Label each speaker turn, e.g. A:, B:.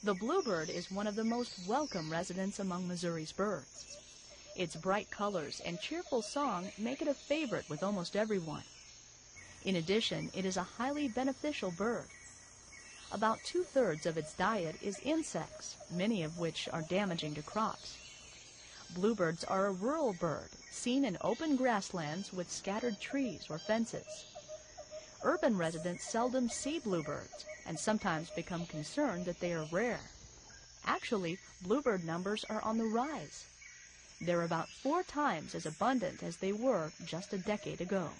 A: The bluebird is one of the most welcome residents among Missouri's birds. Its bright colors and cheerful song make it a favorite with almost everyone. In addition, it is a highly beneficial bird. About 2/3 of its diet is insects, many of which are damaging to crops. Bluebirds are a rural bird, seen in open grasslands with scattered trees or fences. Urban residents seldom see bluebirds and sometimes become concerned that they are rare. Actually, bluebird numbers are on the rise. They're about 4 times as abundant as they were just a decade ago.